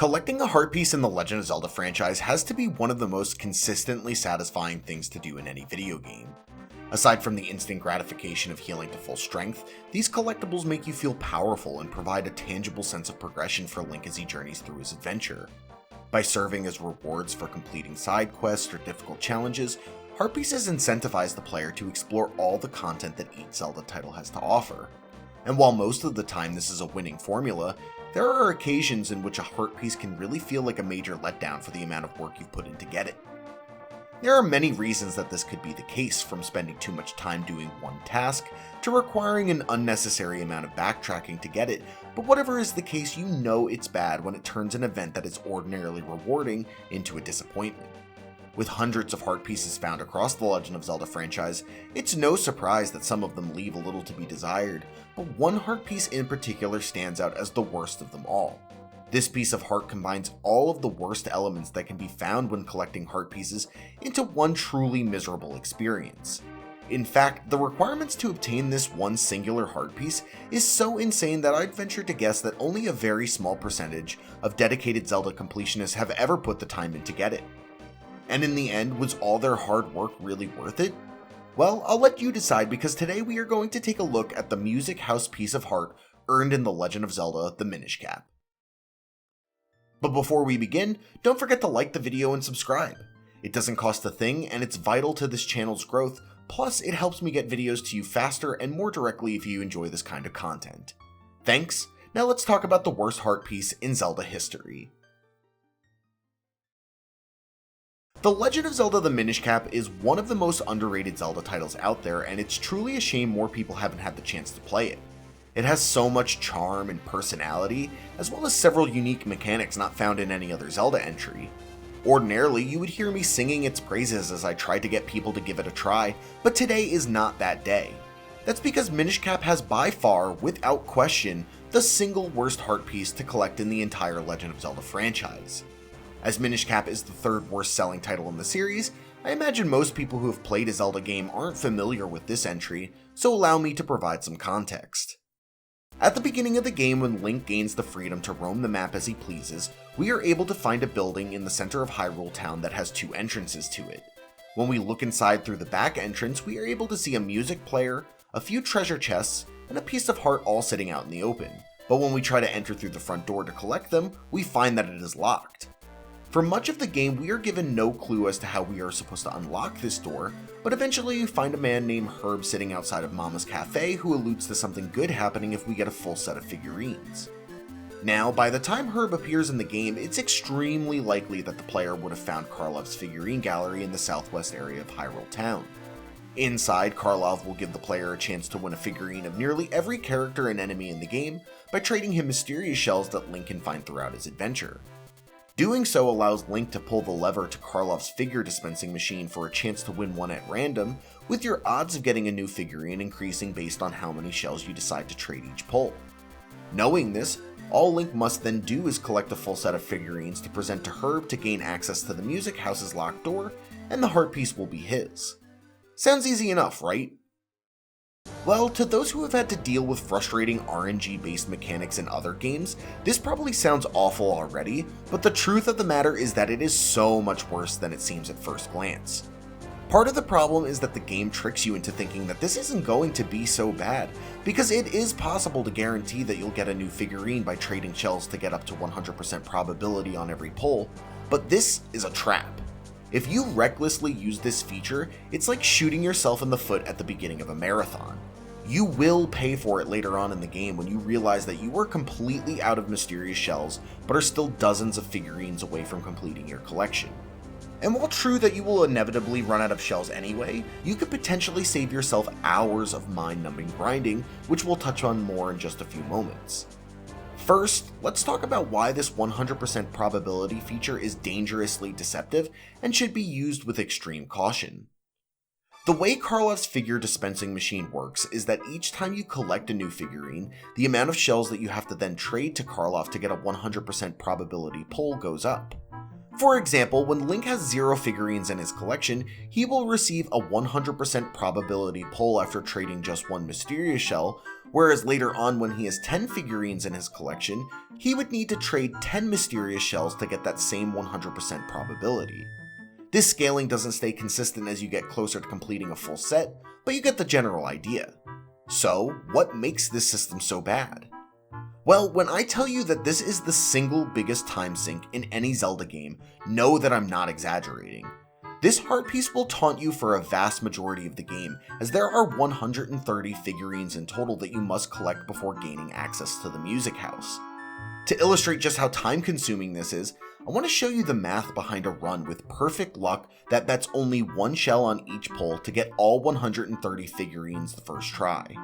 Collecting a heart piece in the Legend of Zelda franchise has to be one of the most consistently satisfying things to do in any video game. Aside from the instant gratification of healing to full strength, these collectibles make you feel powerful and provide a tangible sense of progression for Link as he journeys through his adventure. By serving as rewards for completing side quests or difficult challenges, heart pieces incentivize the player to explore all the content that each Zelda title has to offer. And while most of the time this is a winning formula, there are occasions in which a heart piece can really feel like a major letdown for the amount of work you've put in to get it. There are many reasons that this could be the case, from spending too much time doing one task, to requiring an unnecessary amount of backtracking to get it, but whatever is the case, you know it's bad when it turns an event that is ordinarily rewarding into a disappointment. With hundreds of heart pieces found across the Legend of Zelda franchise, it's no surprise that some of them leave a little to be desired, but one heart piece in particular stands out as the worst of them all. This piece of heart combines all of the worst elements that can be found when collecting heart pieces into one truly miserable experience. In fact, the requirements to obtain this one singular heart piece is so insane that I'd venture to guess that only a very small percentage of dedicated Zelda completionists have ever put the time in to get it. And in the end, was all their hard work really worth it? Well, I'll let you decide, because today we are going to take a look at the Music House piece of heart earned in The Legend of Zelda: The Minish Cap. But before we begin, don't forget to like the video and subscribe. It doesn't cost a thing, and it's vital to this channel's growth, plus it helps me get videos to you faster and more directly if you enjoy this kind of content. Thanks, now let's talk about the worst heart piece in Zelda history. The Legend of Zelda: The Minish Cap is one of the most underrated Zelda titles out there, and it's truly a shame more people haven't had the chance to play it. It has so much charm and personality, as well as several unique mechanics not found in any other Zelda entry. Ordinarily, you would hear me singing its praises as I tried to get people to give it a try, but today is not that day. That's because Minish Cap has by far, without question, the single worst heart piece to collect in the entire Legend of Zelda franchise. As Minish Cap is the third worst selling title in the series, I imagine most people who have played a Zelda game aren't familiar with this entry, so allow me to provide some context. At the beginning of the game, when Link gains the freedom to roam the map as he pleases, we are able to find a building in the center of Hyrule Town that has two entrances to it. When we look inside through the back entrance, we are able to see a music player, a few treasure chests, and a piece of heart all sitting out in the open. But when we try to enter through the front door to collect them, we find that it is locked. For much of the game, we are given no clue as to how we are supposed to unlock this door, but eventually we find a man named Herb sitting outside of Mama's Cafe who alludes to something good happening if we get a full set of figurines. Now, by the time Herb appears in the game, it's extremely likely that the player would have found Karlov's figurine gallery in the southwest area of Hyrule Town. Inside, Karlov will give the player a chance to win a figurine of nearly every character and enemy in the game by trading him mysterious shells that Link can find throughout his adventure. Doing so allows Link to pull the lever to Karlov's figure dispensing machine for a chance to win one at random, with your odds of getting a new figurine increasing based on how many shells you decide to trade each pull. Knowing this, all Link must then do is collect a full set of figurines to present to Herb to gain access to the Music House's locked door, and the heart piece will be his. Sounds easy enough, right? Well, to those who have had to deal with frustrating RNG-based mechanics in other games, this probably sounds awful already, but the truth of the matter is that it is so much worse than it seems at first glance. Part of the problem is that the game tricks you into thinking that this isn't going to be so bad, because it is possible to guarantee that you'll get a new figurine by trading shells to get up to 100% probability on every pull, but this is a trap. If you recklessly use this feature, it's like shooting yourself in the foot at the beginning of a marathon. You will pay for it later on in the game when you realize that you were completely out of mysterious shells, but are still dozens of figurines away from completing your collection. And while true that you will inevitably run out of shells anyway, you could potentially save yourself hours of mind-numbing grinding, which we'll touch on more in just a few moments. First, let's talk about why this 100% probability feature is dangerously deceptive and should be used with extreme caution. The way Karlov's figure dispensing machine works is that each time you collect a new figurine, the amount of shells that you have to then trade to Karlov to get a 100% probability pull goes up. For example, when Link has 0 figurines in his collection, he will receive a 100% probability pull after trading just one mysterious shell, whereas later on when he has 10 figurines in his collection, he would need to trade 10 mysterious shells to get that same 100% probability. This scaling doesn't stay consistent as you get closer to completing a full set, but you get the general idea. So, what makes this system so bad? Well, when I tell you that this is the single biggest time sink in any Zelda game, know that I'm not exaggerating. This heart piece will taunt you for a vast majority of the game, as there are 130 figurines in total that you must collect before gaining access to the music house. To illustrate just how time consuming this is, I want to show you the math behind a run with perfect luck that bets only one shell on each pull to get all 130 figurines the first try.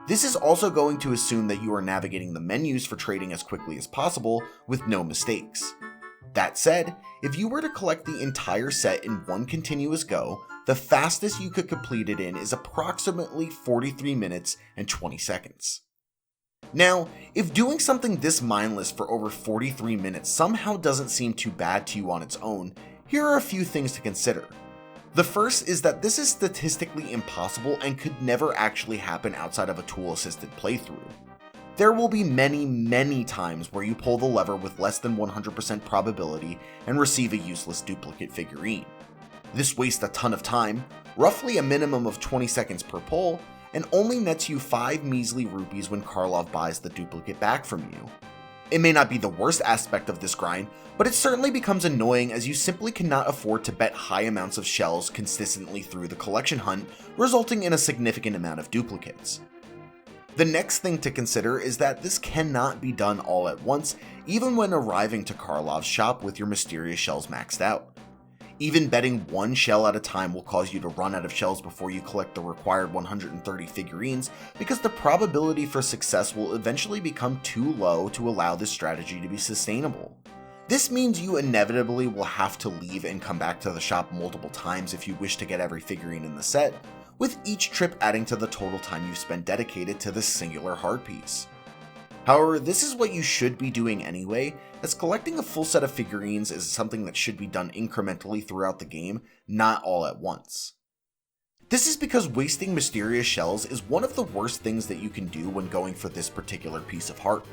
This is also going to assume that you are navigating the menus for trading as quickly as possible with no mistakes. That said, if you were to collect the entire set in one continuous go, the fastest you could complete it in is approximately 43 minutes and 20 seconds. Now, if doing something this mindless for over 43 minutes somehow doesn't seem too bad to you on its own, here are a few things to consider. The first is that this is statistically impossible and could never actually happen outside of a tool-assisted playthrough. There will be many times where you pull the lever with less than 100% probability and receive a useless duplicate figurine. This wastes a ton of time, roughly a minimum of 20 seconds per pull, and only nets you 5 measly rupees when Karlov buys the duplicate back from you. It may not be the worst aspect of this grind, but it certainly becomes annoying as you simply cannot afford to bet high amounts of shells consistently through the collection hunt, resulting in a significant amount of duplicates. The next thing to consider is that this cannot be done all at once, even when arriving to Karlov's shop with your mysterious shells maxed out. Even betting one shell at a time will cause you to run out of shells before you collect the required 130 figurines, because the probability for success will eventually become too low to allow this strategy to be sustainable. This means you inevitably will have to leave and come back to the shop multiple times if you wish to get every figurine in the set, with each trip adding to the total time you've spent dedicated to this singular heart piece. However, this is what you should be doing anyway, as collecting a full set of figurines is something that should be done incrementally throughout the game, not all at once. This is because wasting mysterious shells is one of the worst things that you can do when going for this particular piece of heart.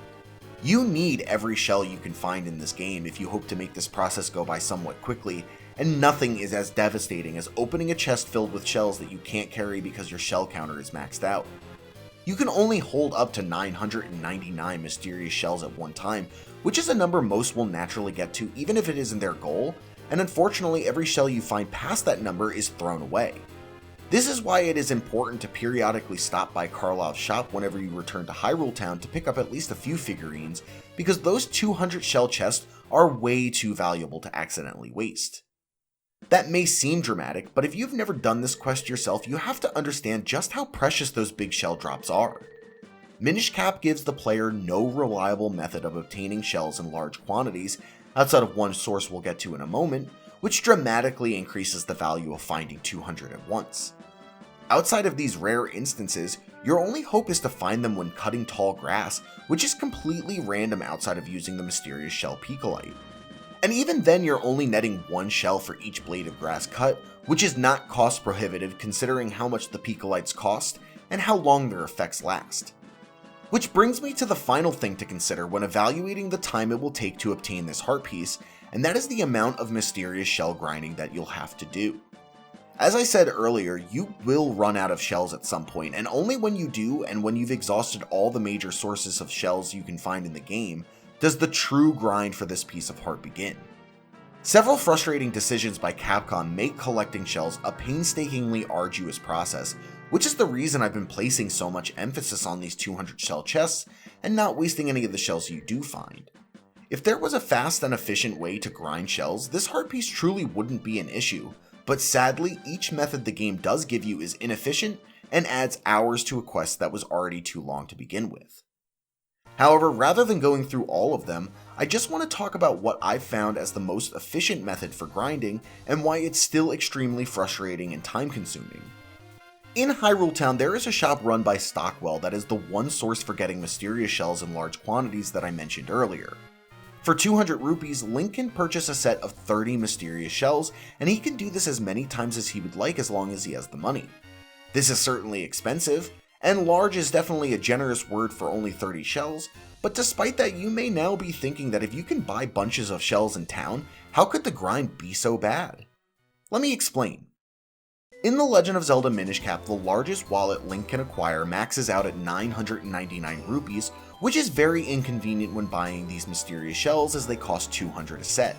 You need every shell you can find in this game if you hope to make this process go by somewhat quickly, and nothing is as devastating as opening a chest filled with shells that you can't carry because your shell counter is maxed out. You can only hold up to 999 mysterious shells at one time, which is a number most will naturally get to even if it isn't their goal, and unfortunately every shell you find past that number is thrown away. This is why it is important to periodically stop by Karlov's shop whenever you return to Hyrule Town to pick up at least a few figurines, because those 200 shell chests are way too valuable to accidentally waste. That may seem dramatic, but if you've never done this quest yourself, you have to understand just how precious those big shell drops are. Minish Cap gives the player no reliable method of obtaining shells in large quantities, outside of one source we'll get to in a moment, which dramatically increases the value of finding 200 at once. Outside of these rare instances, your only hope is to find them when cutting tall grass, which is completely random outside of using the mysterious shell Picolite. And even then you're only netting one shell for each blade of grass cut, which is not cost prohibitive considering how much the Picolites cost and how long their effects last. Which brings me to the final thing to consider when evaluating the time it will take to obtain this heart piece, and that is the amount of mysterious shell grinding that you'll have to do. As I said earlier, you will run out of shells at some point, and only when you do and when you've exhausted all the major sources of shells you can find in the game, does the true grind for this piece of heart begin. Several frustrating decisions by Capcom make collecting shells a painstakingly arduous process, which is the reason I've been placing so much emphasis on these 200 shell chests and not wasting any of the shells you do find. If there was a fast and efficient way to grind shells, this heart piece truly wouldn't be an issue, but sadly each method the game does give you is inefficient and adds hours to a quest that was already too long to begin with. However, rather than going through all of them, I just want to talk about what I've found as the most efficient method for grinding and why it's still extremely frustrating and time consuming. In Hyrule Town, there is a shop run by Stockwell that is the one source for getting mysterious shells in large quantities that I mentioned earlier. For 200 rupees, Link can purchase a set of 30 mysterious shells, and he can do this as many times as he would like as long as he has the money. This is certainly expensive, And large is definitely a generous word for only 30 shells, but despite that, you may now be thinking that if you can buy bunches of shells in town, how could the grind be so bad? Let me explain. In the Legend of Zelda Minish Cap, the largest wallet Link can acquire maxes out at 999 rupees, which is very inconvenient when buying these mysterious shells as they cost 200 a set.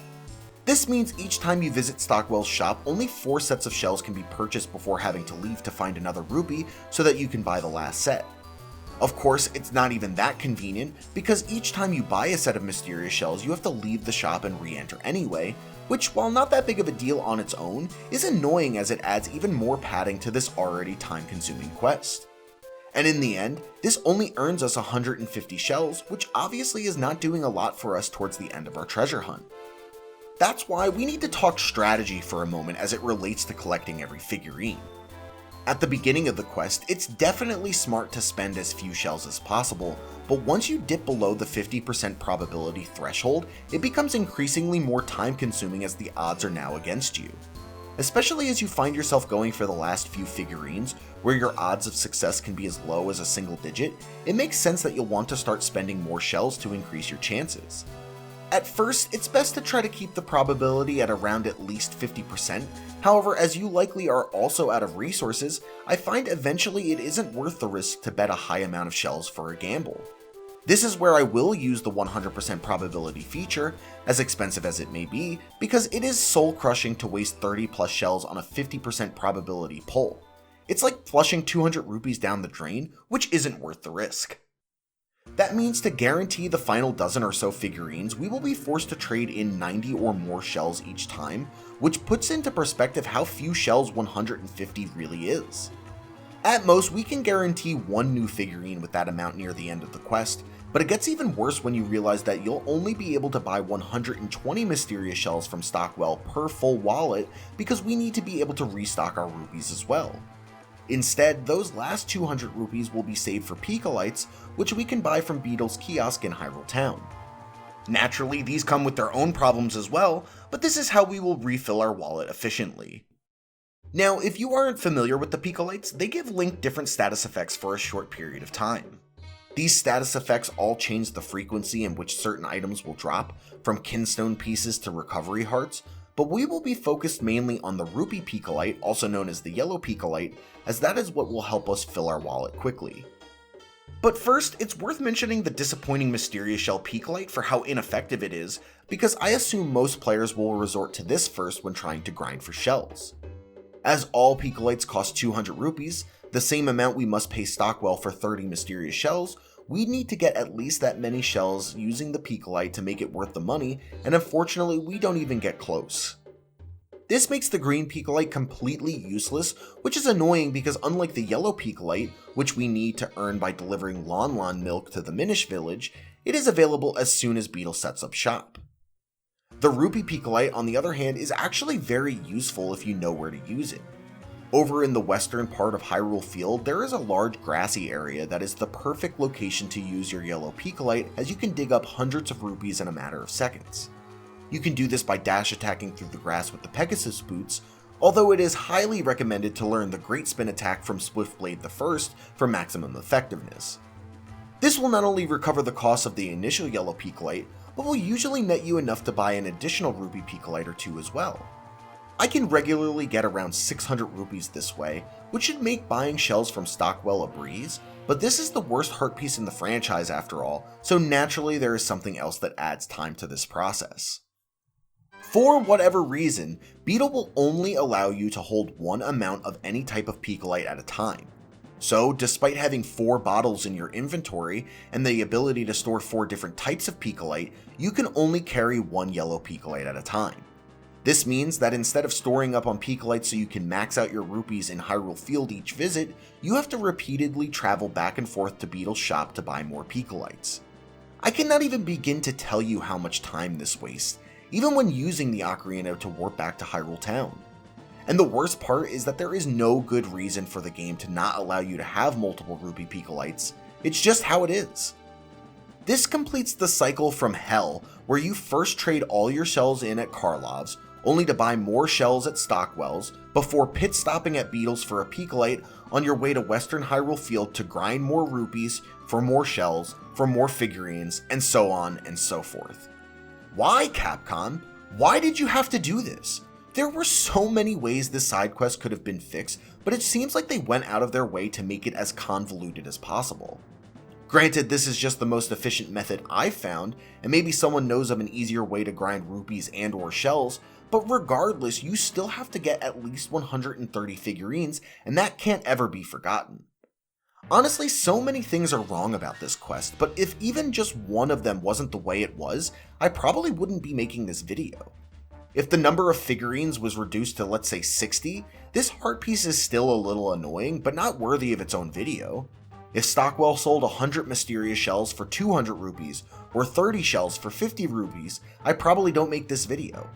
This means each time you visit Stockwell's shop, only 4 sets of shells can be purchased before having to leave to find another rupee so that you can buy the last set. Of course, it's not even that convenient, because each time you buy a set of mysterious shells, you have to leave the shop and re-enter anyway, which, while not that big of a deal on its own, is annoying as it adds even more padding to this already time-consuming quest. And in the end, this only earns us 150 shells, which obviously is not doing a lot for us towards the end of our treasure hunt. That's why we need to talk strategy for a moment as it relates to collecting every figurine. At the beginning of the quest, it's definitely smart to spend as few shells as possible, but once you dip below the 50% probability threshold, it becomes increasingly more time consuming as the odds are now against you. Especially as you find yourself going for the last few figurines, where your odds of success can be as low as a single digit, it makes sense that you'll want to start spending more shells to increase your chances. At first, it's best to try to keep the probability at around at least 50%, however, as you likely are also out of resources, I find eventually it isn't worth the risk to bet a high amount of shells for a gamble. This is where I will use the 100% probability feature, as expensive as it may be, because it is soul crushing to waste 30 plus shells on a 50% probability pull. It's like flushing 200 rupees down the drain, which isn't worth the risk. That means to guarantee the final dozen or so figurines, we will be forced to trade in 90 or more shells each time, which puts into perspective how few shells 150 really is. At most, we can guarantee one new figurine with that amount near the end of the quest, but it gets even worse when you realize that you'll only be able to buy 120 mysterious shells from Stockwell per full wallet because we need to be able to restock our rupees as well. Instead, those last 200 rupees will be saved for Pikalites, which we can buy from Beetle's kiosk in Hyrule Town. Naturally, these come with their own problems as well, but this is how we will refill our wallet efficiently. Now, if you aren't familiar with the Pikalites, they give Link different status effects for a short period of time. These status effects all change the frequency in which certain items will drop, from kinstone pieces to recovery hearts, but we will be focused mainly on the Rupee Pikalite, also known as the Yellow Pikalite, as that is what will help us fill our wallet quickly. But first, it's worth mentioning the disappointing Mysterious Shell Pikalite for how ineffective it is, because I assume most players will resort to this first when trying to grind for shells. As all Pikalites cost 200 rupees, the same amount we must pay Stockwell for 30 mysterious shells, we need to get at least that many shells using the Pikalite to make it worth the money, and unfortunately we don't even get close. This makes the green Pikalite completely useless, which is annoying because unlike the yellow Pikalite, which we need to earn by delivering Lon Lon milk to the Minish village, it is available as soon as Beetle sets up shop. The Rupee Pikalite, on the other hand, is actually very useful if you know where to use it. Over in the western part of Hyrule Field, there is a large grassy area that is the perfect location to use your yellow Pikalite, as you can dig up hundreds of rupees in a matter of seconds. You can do this by dash attacking through the grass with the Pegasus boots, although it is highly recommended to learn the Great Spin attack from Swiftblade I for maximum effectiveness. This will not only recover the cost of the initial yellow Pikalite, but will usually net you enough to buy an additional Rupee Pikalite or two as well. I can regularly get around 600 rupees this way, which should make buying shells from Stockwell a breeze, but this is the worst heart piece in the franchise after all, so naturally there is something else that adds time to this process. For whatever reason, Beetle will only allow you to hold one amount of any type of Pikalite at a time. So, despite having 4 bottles in your inventory and the ability to store 4 different types of Pikalite, you can only carry one yellow Pikalite at a time. This means that instead of storing up on Pikalite so you can max out your rupees in Hyrule Field each visit, you have to repeatedly travel back and forth to Beetle's shop to buy more Pikalites. I cannot even begin to tell you how much time this wastes, even when using the Ocarina to warp back to Hyrule Town. And the worst part is that there is no good reason for the game to not allow you to have multiple Rupee Pikalites, it's just how it is. This completes the cycle from hell, where you first trade all your shells in at Karlov's, only to buy more shells at Stockwell's before pit stopping at Beetle's for a Picolite on your way to Western Hyrule Field to grind more rupees for more shells, for more figurines, and so on and so forth. Why, Capcom? Why did you have to do this? There were so many ways this side quest could have been fixed, but it seems like they went out of their way to make it as convoluted as possible. Granted, this is just the most efficient method I've found, and maybe someone knows of an easier way to grind rupees and or shells, but regardless, you still have to get at least 130 figurines, and that can't ever be forgotten. Honestly, so many things are wrong about this quest, but if even just one of them wasn't the way it was, I probably wouldn't be making this video. If the number of figurines was reduced to, let's say, 60, this heart piece is still a little annoying, but not worthy of its own video. If Stockwell sold 100 mysterious shells for 200 rupees, or 30 shells for 50 rupees, I probably don't make this video.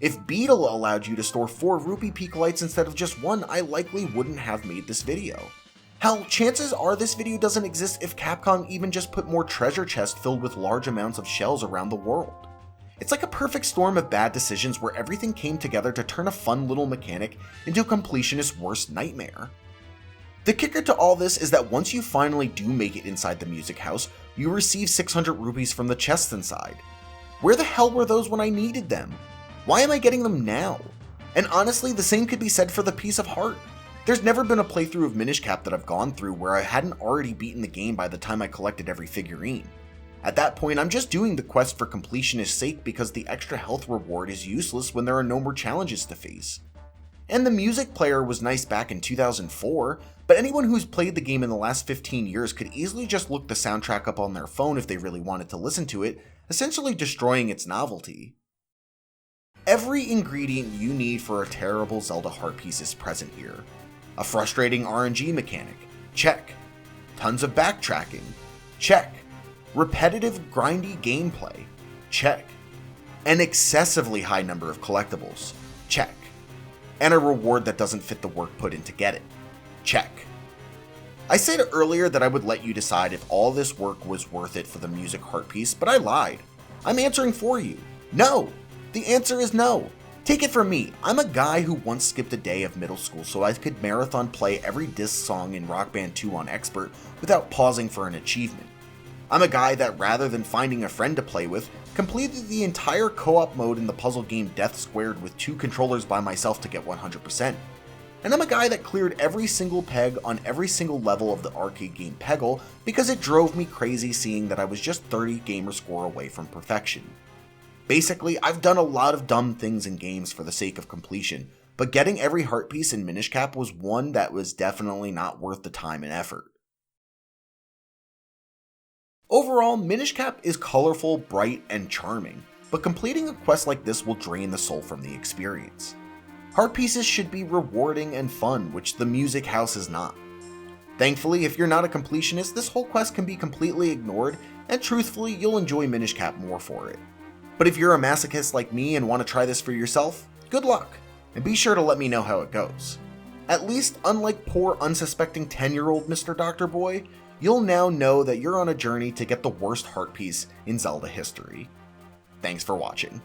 If Beetle allowed you to store 4 rupee Picolites instead of just 1, I likely wouldn't have made this video. Hell, chances are this video doesn't exist if Capcom even just put more treasure chests filled with large amounts of shells around the world. It's like a perfect storm of bad decisions where everything came together to turn a fun little mechanic into a completionist's worst nightmare. The kicker to all this is that once you finally do make it inside the music house, you receive 600 rupees from the chests inside. Where the hell were those when I needed them? Why am I getting them now? And honestly, the same could be said for the piece of heart. There's never been a playthrough of Minish Cap that I've gone through where I hadn't already beaten the game by the time I collected every figurine. At that point, I'm just doing the quest for completionist's sake because the extra health reward is useless when there are no more challenges to face. And the music player was nice back in 2004, but anyone who's played the game in the last 15 years could easily just look the soundtrack up on their phone if they really wanted to listen to it, essentially destroying its novelty. Every ingredient you need for a terrible Zelda heart piece is present here. A frustrating RNG mechanic, check. Tons of backtracking, check. Repetitive grindy gameplay, check. An excessively high number of collectibles, check. And a reward that doesn't fit the work put in to get it, check. I said earlier that I would let you decide if all this work was worth it for the music heart piece, but I lied. I'm answering for you. No! The answer is no. Take it from me, I'm a guy who once skipped a day of middle school so I could marathon play every disc song in Rock Band 2 on Expert without pausing for an achievement. I'm a guy that rather than finding a friend to play with, completed the entire co-op mode in the puzzle game Death Squared with 2 controllers by myself to get 100%. And I'm a guy that cleared every single peg on every single level of the arcade game Peggle because it drove me crazy seeing that I was just 30 gamer score away from perfection. Basically, I've done a lot of dumb things in games for the sake of completion, but getting every heart piece in Minish Cap was one that was definitely not worth the time and effort. Overall, Minish Cap is colorful, bright, and charming, but completing a quest like this will drain the soul from the experience. Heart pieces should be rewarding and fun, which the music house is not. Thankfully, if you're not a completionist, this whole quest can be completely ignored, and truthfully, you'll enjoy Minish Cap more for it. But if you're a masochist like me and want to try this for yourself, good luck, and be sure to let me know how it goes. At least, unlike poor unsuspecting 10-year-old MrDrBoi, you'll now know that you're on a journey to get the worst heart piece in Zelda history. Thanks for watching.